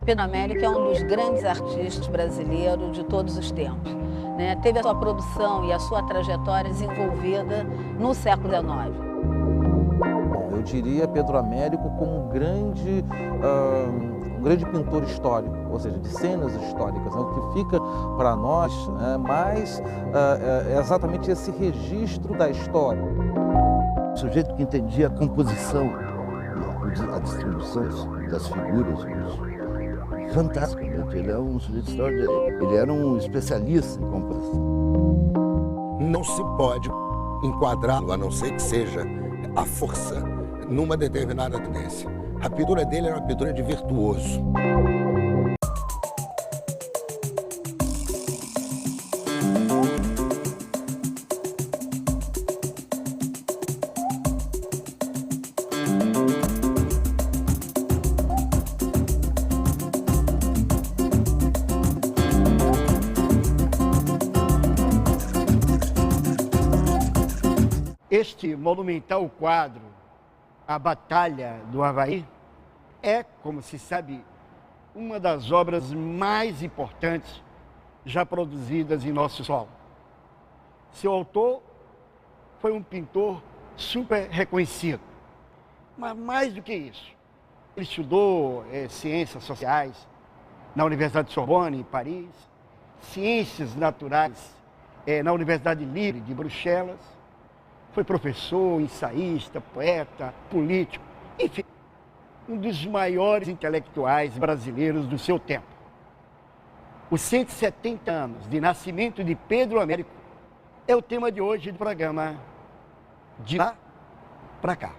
Pedro Américo é um dos grandes artistas brasileiros de todos os tempos, né? Teve a sua produção e a sua trajetória desenvolvida no século XIX. Bom, eu diria Pedro Américo como um grande pintor histórico, ou seja, de cenas históricas, né? O que fica para nós é exatamente esse registro da história. O sujeito que entendia a composição, a distribuição das figuras, fantástico, né? Ele é um sujeito extraordinário. Ele era um especialista em composição. Não se pode enquadrá-lo, a não ser que seja a força, numa determinada tendência. A pintura dele era uma pintura de virtuoso. Este monumental quadro, A Batalha do Havaí, é, como se sabe, uma das obras mais importantes já produzidas em nosso solo. Seu autor foi um pintor super reconhecido, mas mais do que isso, ele estudou ciências sociais na Universidade de Sorbonne, em Paris, ciências naturais na Universidade Livre de Bruxelas. Foi professor, ensaísta, poeta, político, enfim, um dos maiores intelectuais brasileiros do seu tempo. Os 170 anos de nascimento de Pedro Américo é o tema de hoje do programa De Lá Pra Cá.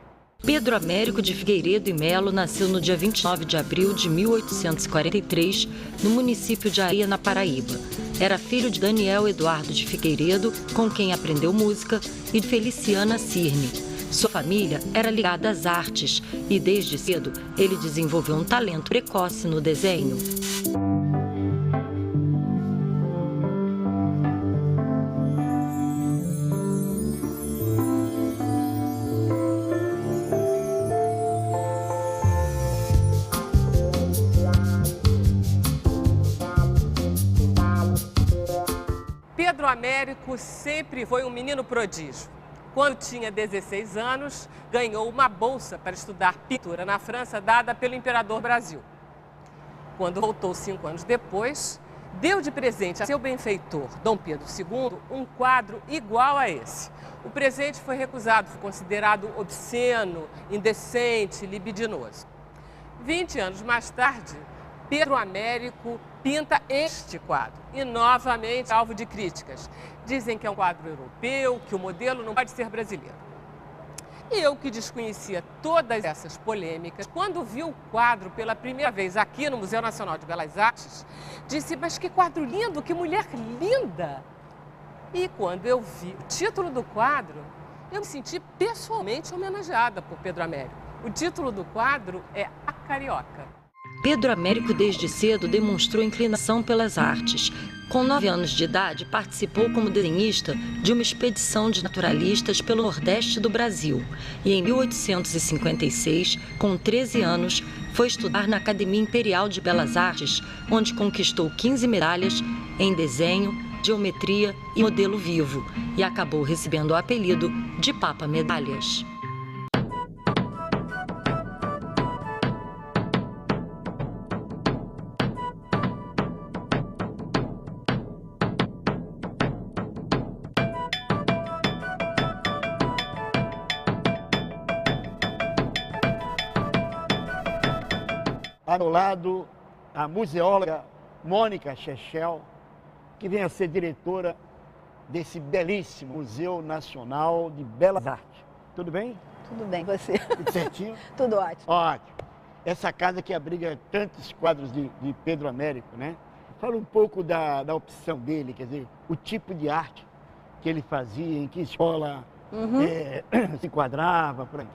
Pedro Américo de Figueiredo e Melo nasceu no dia 29 de abril de 1843, no município de Areia, na Paraíba. Era filho de Daniel Eduardo de Figueiredo, com quem aprendeu música, e de Feliciana Cirne. Sua família era ligada às artes e, desde cedo, ele desenvolveu um talento precoce no desenho. Pedro Américo sempre foi um menino prodígio. Quando tinha 16 anos, ganhou uma bolsa para estudar pintura na França, dada pelo imperador Brasil. Quando voltou 5 anos depois, deu de presente a seu benfeitor, Dom Pedro II, um quadro igual a esse. O presente foi recusado, foi considerado obsceno, indecente, libidinoso. 20 anos mais tarde, Pedro Américo pinta este quadro e, novamente, alvo de críticas. Dizem que é um quadro europeu, que o modelo não pode ser brasileiro. E eu, que desconhecia todas essas polêmicas, quando vi o quadro pela primeira vez aqui no Museu Nacional de Belas Artes, disse: mas que quadro lindo, que mulher linda! E quando eu vi o título do quadro, eu me senti pessoalmente homenageada por Pedro Américo. O título do quadro é A Carioca. Pedro Américo, desde cedo, demonstrou inclinação pelas artes. Com 9 anos de idade, participou como desenhista de uma expedição de naturalistas pelo Nordeste do Brasil. E em 1856, com 13 anos, foi estudar na Academia Imperial de Belas Artes, onde conquistou 15 medalhas em desenho, geometria e modelo vivo, e acabou recebendo o apelido de Papa Medalhas. Ao lado, a museóloga Mônica Chechel, que vem a ser diretora desse belíssimo Museu Nacional de Belas Artes. Tudo bem? Tudo bem, você? Tudo certinho? Tudo ótimo. Ótimo. Essa casa que abriga tantos quadros de Pedro Américo, né? Fala um pouco da opção dele, quer dizer, o tipo de arte que ele fazia, em que escola se enquadrava, por aí.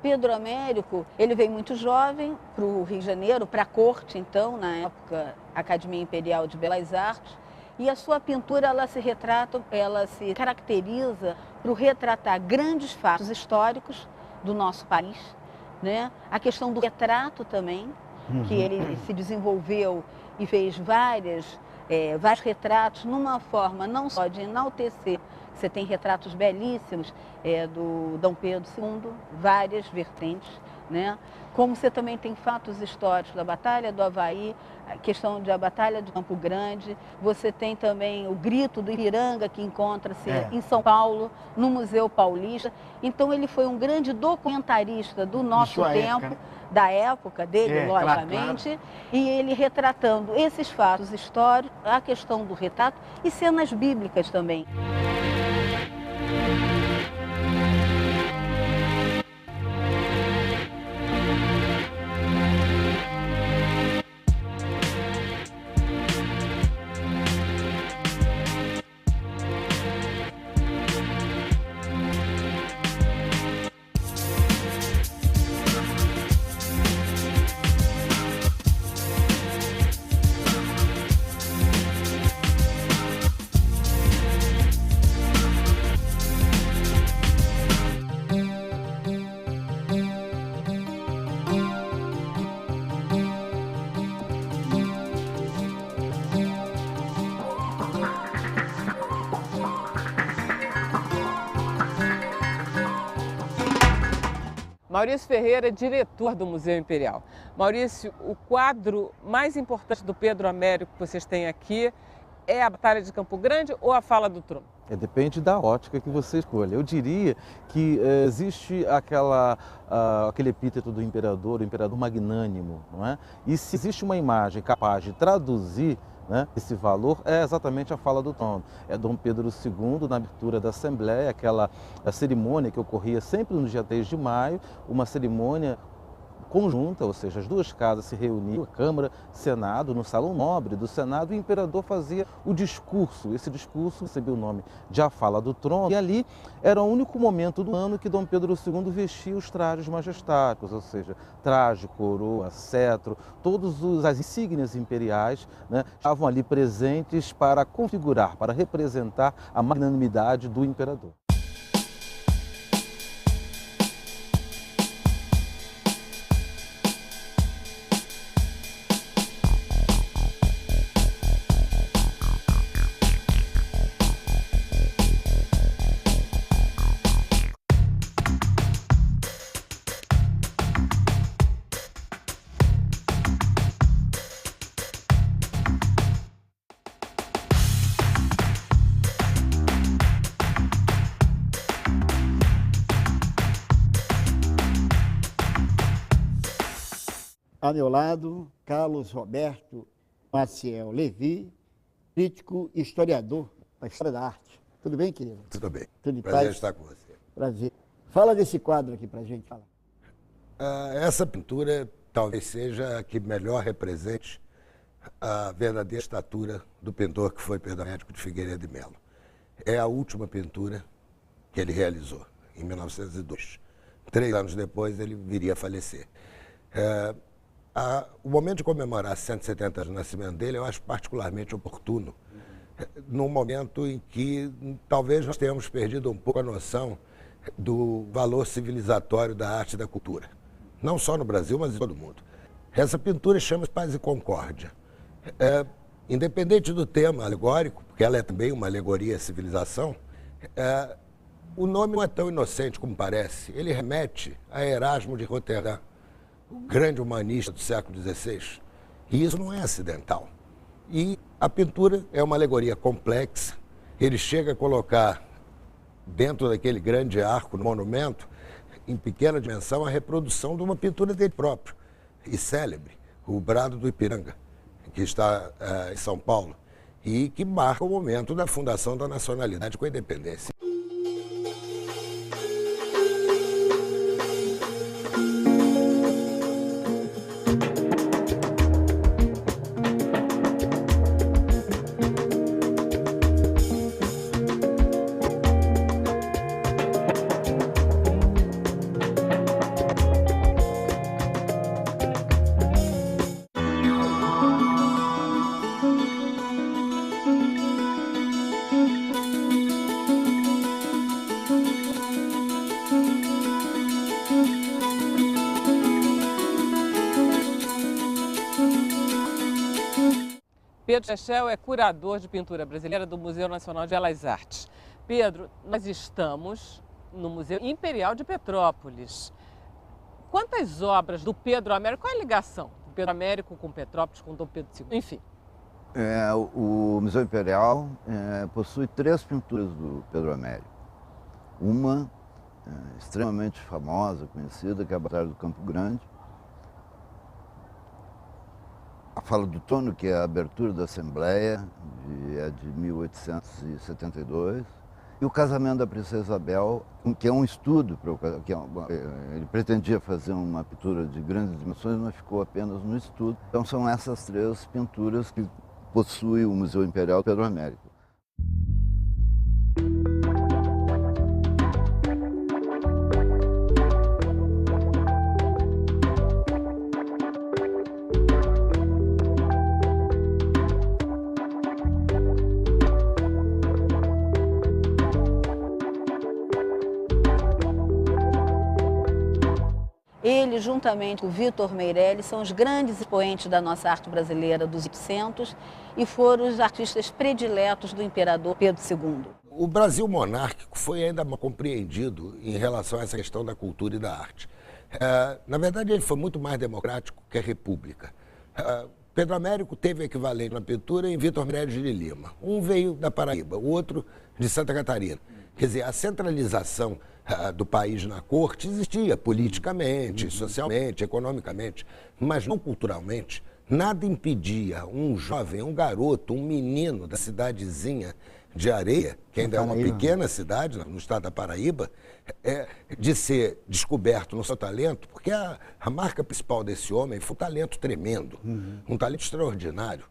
Pedro Américo, ele veio muito jovem para o Rio de Janeiro, para a corte, então, na época, Academia Imperial de Belas Artes, e a sua pintura, ela se caracteriza por retratar grandes fatos históricos do nosso país, né? A questão do retrato também, que ele se desenvolveu e fez vários retratos numa forma não só de enaltecer. Você tem retratos belíssimos do Dom Pedro II, várias vertentes, né? Como você também tem fatos históricos da Batalha do Avaí, a questão da Batalha de Campo Grande, você tem também o Grito do Ipiranga, que encontra-se em São Paulo, no Museu Paulista. Então ele foi um grande documentarista do nosso tempo, da época dele, logicamente, claro. E ele retratando esses fatos históricos, a questão do retrato e cenas bíblicas também. Maurício Ferreira, diretor do Museu Imperial. Maurício, o quadro mais importante do Pedro Américo que vocês têm aqui é a Batalha de Campo Grande ou a Fala do Trono? Depende da ótica que você escolha. Eu diria que existe aquele epíteto do imperador, o imperador magnânimo, não é? E se existe uma imagem capaz de traduzir, né, esse valor, é exatamente a Fala do Trono. É Dom Pedro II, na abertura da Assembleia, aquela cerimônia que ocorria sempre no dia 3 de maio, uma cerimônia conjunta, ou seja, as duas casas se reuniam, a Câmara, Senado, no Salão Nobre do Senado, e o imperador fazia o discurso. Esse discurso recebia o nome de A Fala do Trono, e ali era o único momento do ano que Dom Pedro II vestia os trajes majestáticos, ou seja, traje, coroa, cetro, todas as insígnias imperiais, né, estavam ali presentes para configurar, para representar a magnanimidade do imperador. Ao meu lado, Carlos Roberto Maciel Levi, crítico e historiador da história da arte. Tudo bem, querido? Tudo bem. Tudo em Prazer paz? estar com você. Prazer. Fala desse quadro aqui pra gente. Fala. Essa pintura talvez seja a que melhor represente a verdadeira estatura do pintor que foi Pedro Américo de Figueiredo de Melo. É a última pintura que ele realizou, em 1902. 3 anos depois, ele viria a falecer. O momento de comemorar 170 anos do nascimento dele eu acho particularmente oportuno, num momento em que talvez nós tenhamos perdido um pouco a noção do valor civilizatório da arte e da cultura. Não só no Brasil, mas em todo o mundo. Essa pintura chama-se Paz e Concórdia. Independente do tema alegórico, porque ela é também uma alegoria à civilização, o nome não é tão inocente como parece. Ele remete a Erasmo de Roterdã, o grande humanista do século XVI. E isso não é acidental. E a pintura é uma alegoria complexa. Ele chega a colocar dentro daquele grande arco no monumento, em pequena dimensão, a reprodução de uma pintura dele próprio, e célebre, o Brado do Ipiranga, que está em São Paulo, e que marca o momento da fundação da nacionalidade com a independência. Pedro Chechel é curador de pintura brasileira do Museu Nacional de Belas Artes. Pedro, nós estamos no Museu Imperial de Petrópolis. Quantas obras do Pedro Américo, qual é a ligação do Pedro Américo com Petrópolis, com Dom Pedro II? Enfim. O Museu Imperial possui 3 pinturas do Pedro Américo. Uma extremamente famosa, conhecida, que é a Batalha do Campo Grande. A Fala do Trono, que é a abertura da Assembleia, é de 1872. E o Casamento da Princesa Isabel, que é um estudo, ele pretendia fazer uma pintura de grandes dimensões, mas ficou apenas no estudo. Então são essas 3 pinturas que possui o Museu Imperial Pedro Américo. Ele, juntamente com o Vitor Meirelles, são os grandes expoentes da nossa arte brasileira dos 800 e foram os artistas prediletos do imperador Pedro II. O Brasil monárquico foi ainda mal compreendido em relação a essa questão da cultura e da arte. Na verdade, ele foi muito mais democrático que a República. Pedro Américo teve equivalente na pintura em Vitor Meirelles de Lima. Um veio da Paraíba, o outro de Santa Catarina. Quer dizer, a centralização do país na corte existia politicamente, socialmente, economicamente, mas não culturalmente. Nada impedia um jovem, um garoto, um menino da cidadezinha de Areia, que ainda é uma pequena cidade no estado da Paraíba, de ser descoberto no seu talento, porque a marca principal desse homem foi um talento tremendo, um talento extraordinário.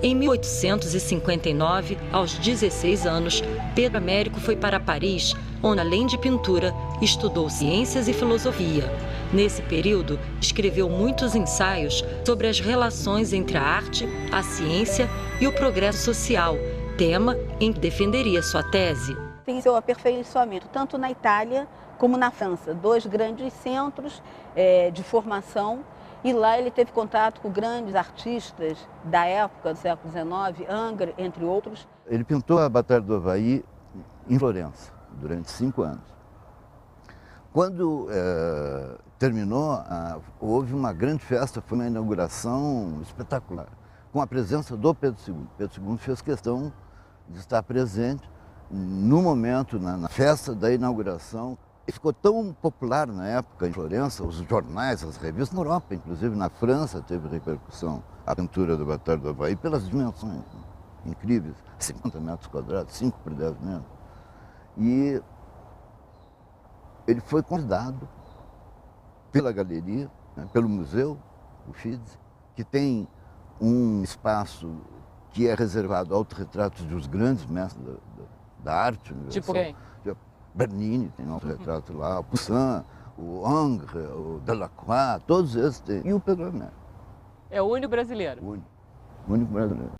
Em 1859, aos 16 anos, Pedro Américo foi para Paris, onde, além de pintura, estudou ciências e filosofia. Nesse período, escreveu muitos ensaios sobre as relações entre a arte, a ciência e o progresso social, tema em que defenderia sua tese. Tem seu aperfeiçoamento tanto na Itália como na França, 2 grandes centros de formação. E lá ele teve contato com grandes artistas da época, do século XIX, Ingres, entre outros. Ele pintou a Batalha do Havaí em Florença, durante 5 anos. Quando terminou, houve uma grande festa, foi uma inauguração espetacular, com a presença do Pedro II. Pedro II fez questão de estar presente no momento, na festa da inauguração. E ficou tão popular na época em Florença, os jornais, as revistas, na Europa, inclusive na França, teve repercussão a pintura da Batalha do Havaí pelas dimensões incríveis, 50 metros quadrados, 5 por 10 metros. E ele foi convidado pela galeria, pelo museu, o FIDS, que tem um espaço que é reservado a autorretratos dos grandes mestres da arte universal. Tipo quem? Bernini tem nosso retrato lá, o Poussin, o Ingres, o Delacroix, todos esses têm. E o Pedro Américo. É o único brasileiro? O único brasileiro.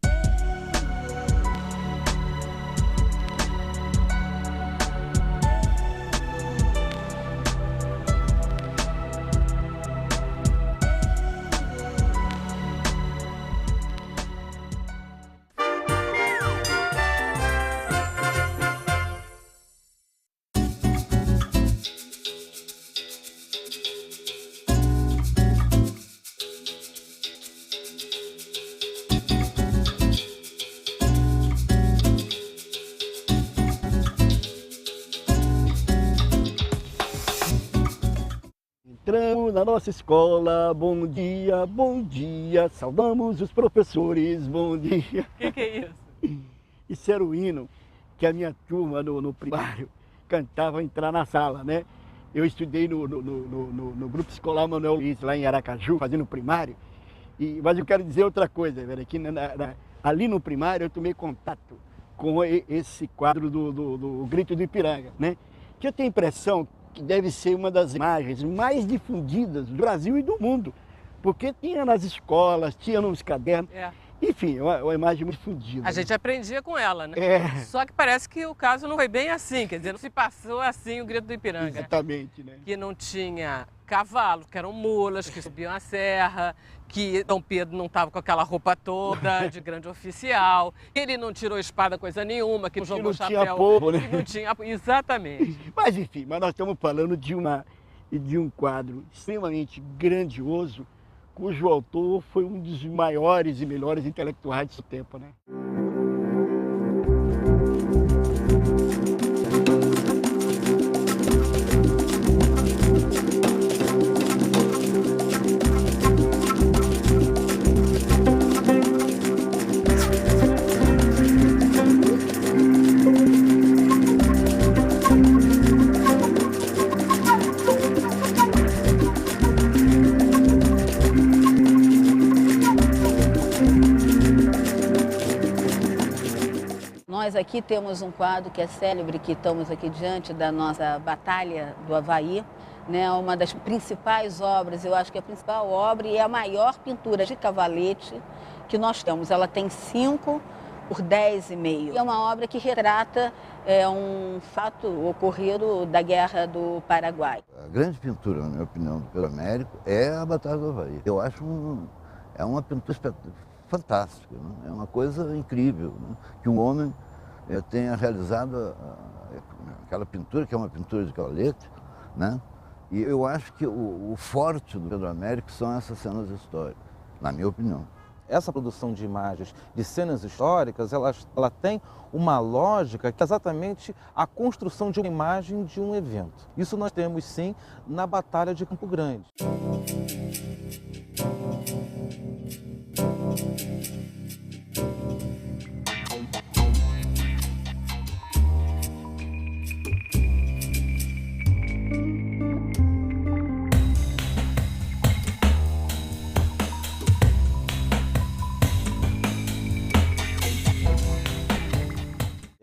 Entramos na nossa escola, bom dia, saudamos os professores, bom dia. O que é isso? Isso era o hino que a minha turma no primário cantava ao entrar na sala, né? Eu estudei no grupo escolar Manuel Luiz, lá em Aracaju, fazendo primário. Mas eu quero dizer outra coisa, velho, que ali no primário eu tomei contato com esse quadro do Grito do Ipiranga, né? Que eu tenho a impressão que deve ser uma das imagens mais difundidas do Brasil e do mundo, porque tinha nas escolas, tinha nos cadernos. Enfim, é uma imagem muito fundida. A gente aprendia com ela, né? É. Só que parece que o caso não foi bem assim, quer dizer, não se passou assim o Grito do Ipiranga. Exatamente, né? Que não tinha cavalo, que eram mulas, que subiam a serra, que Dom Pedro não estava com aquela roupa toda de grande oficial, que ele não tirou espada coisa nenhuma, que não jogou não chapéu. tinha povo, né? Que não tinha... Exatamente. Mas enfim, nós estamos falando de um quadro extremamente grandioso, cujo autor foi um dos maiores e melhores intelectuais do seu tempo, né? Nós aqui temos um quadro que é célebre, que estamos aqui diante da nossa Batalha do Havaí, né? Uma das principais obras, eu acho que é a principal obra e é a maior pintura de cavalete que nós temos. Ela tem 5 por 10,5. É uma obra que retrata um fato ocorrido da Guerra do Paraguai. A grande pintura, na minha opinião, do Pedro Américo é a Batalha do Havaí. Eu acho é uma pintura fantástica, né? É uma coisa incrível, né? Que um homem tenha realizado aquela pintura, que é uma pintura de cavalete, né? E eu acho que o forte do Pedro Américo são essas cenas históricas, na minha opinião. Essa produção de imagens de cenas históricas, ela tem uma lógica que é exatamente a construção de uma imagem de um evento. Isso nós temos, sim, na Batalha de Campo Grande.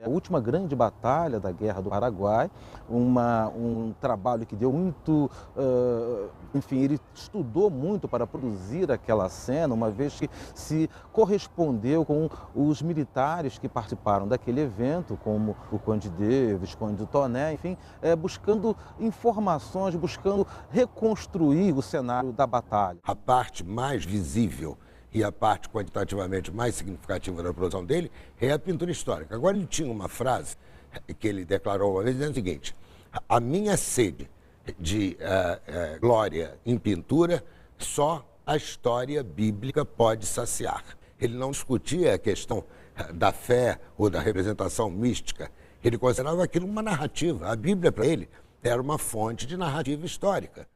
A última grande batalha da Guerra do Paraguai, um trabalho que deu muito, enfim, ele estudou muito para produzir aquela cena, uma vez que se correspondeu com os militares que participaram daquele evento, como o Conde de, Visconde de Toné, enfim, buscando informações, buscando reconstruir o cenário da batalha. A parte mais visível e a parte quantitativamente mais significativa da produção dele é a pintura histórica. Agora, ele tinha uma frase que ele declarou uma vez, dizendo o seguinte: a minha sede de glória em pintura, só a história bíblica pode saciar. Ele não discutia a questão da fé ou da representação mística. Ele considerava aquilo uma narrativa. A Bíblia, para ele, era uma fonte de narrativa histórica.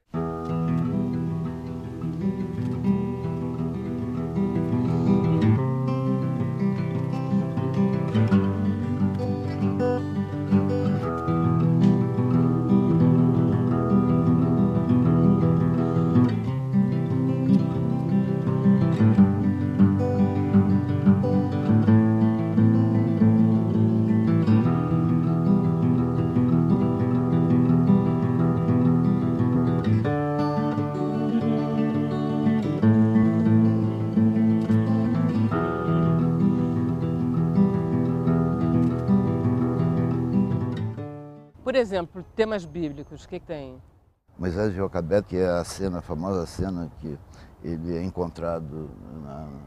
Por exemplo, temas bíblicos, o que tem? Moisés de Joquebede, que é a famosa cena que ele é encontrado,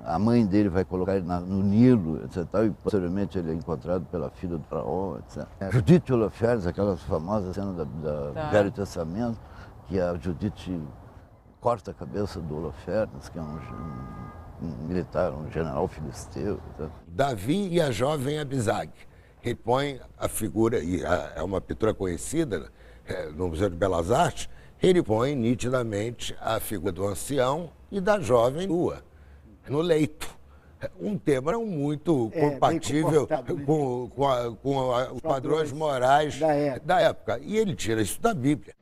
a mãe dele vai colocar ele no Nilo, etc. E posteriormente ele é encontrado pela filha do faraó, etc. Judite Holofernes, aquela famosa cena do Velho Testamento, que a Judite corta a cabeça do Holofernes, que é um militar, um general filisteu, etc. Davi e a jovem Abisag. Ele põe a figura, e é uma pintura conhecida no Museu de Belas Artes, ele põe nitidamente a figura do ancião e da jovem nua, no leito. Um tema muito compatível com os padrões morais da época. E ele tira isso da Bíblia.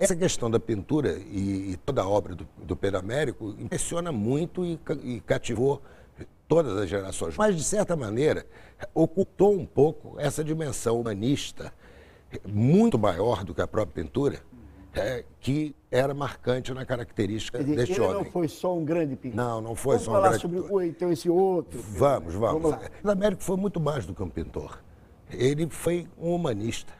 Essa questão da pintura e toda a obra do Pedro Américo impressiona muito e cativou todas as gerações. Mas, de certa maneira, ocultou um pouco essa dimensão humanista, muito maior do que a própria pintura, que era marcante na característica deste homem. Ele não foi só um grande pintor. Não foi só um grande pintor. Vamos falar sobre então esse outro. Vamos. O Américo foi muito mais do que um pintor. Ele foi um humanista.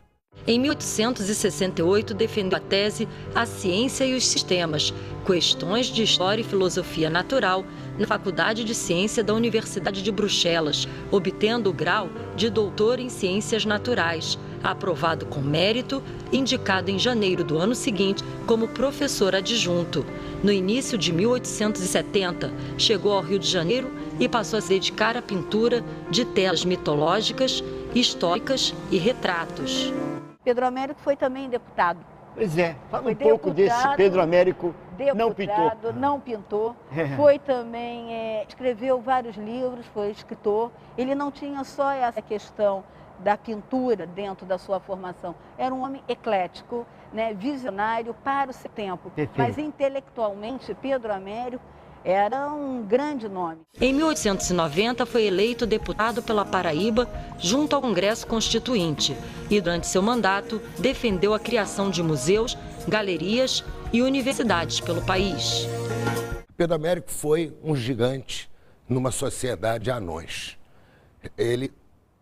Em 1868, defendeu a tese A Ciência e os Sistemas, questões de História e Filosofia Natural, na Faculdade de Ciência da Universidade de Bruxelas, obtendo o grau de doutor em Ciências Naturais, aprovado com mérito, indicado em janeiro do ano seguinte como professor adjunto. No início de 1870, chegou ao Rio de Janeiro e passou a se dedicar à pintura de telas mitológicas, históricas e retratos. Pedro Américo foi também deputado. Pois é, fala um pouco desse Pedro Américo, não pintou. Não pintou. Foi também, escreveu vários livros, foi escritor. Ele não tinha só essa questão da pintura dentro da sua formação. Era um homem eclético, né, visionário para o seu tempo. Perfeito. Mas intelectualmente, Pedro Américo era um grande nome. Em 1890, foi eleito deputado pela Paraíba junto ao Congresso Constituinte e, durante seu mandato, defendeu a criação de museus, galerias e universidades pelo país. Pedro Américo foi um gigante numa sociedade de anões. Ele,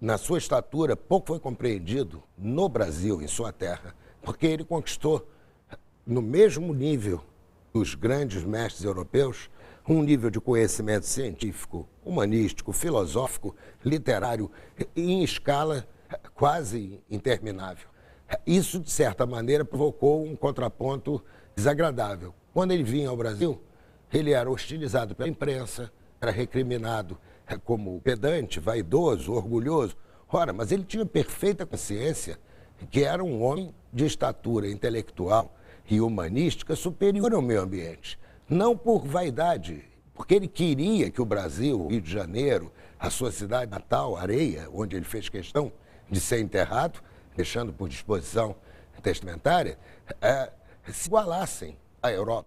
na sua estatura, pouco foi compreendido no Brasil, em sua terra, porque ele conquistou, no mesmo nível dos grandes mestres europeus, um nível de conhecimento científico, humanístico, filosófico, literário, em escala quase interminável. Isso, de certa maneira, provocou um contraponto desagradável. Quando ele vinha ao Brasil, ele era hostilizado pela imprensa, era recriminado como pedante, vaidoso, orgulhoso. Ora, mas ele tinha perfeita consciência que era um homem de estatura intelectual e humanística superior ao meio ambiente. Não por vaidade, porque ele queria que o Brasil, o Rio de Janeiro, a sua cidade natal, Areia, onde ele fez questão de ser enterrado, deixando por disposição testamentária, se igualassem à Europa.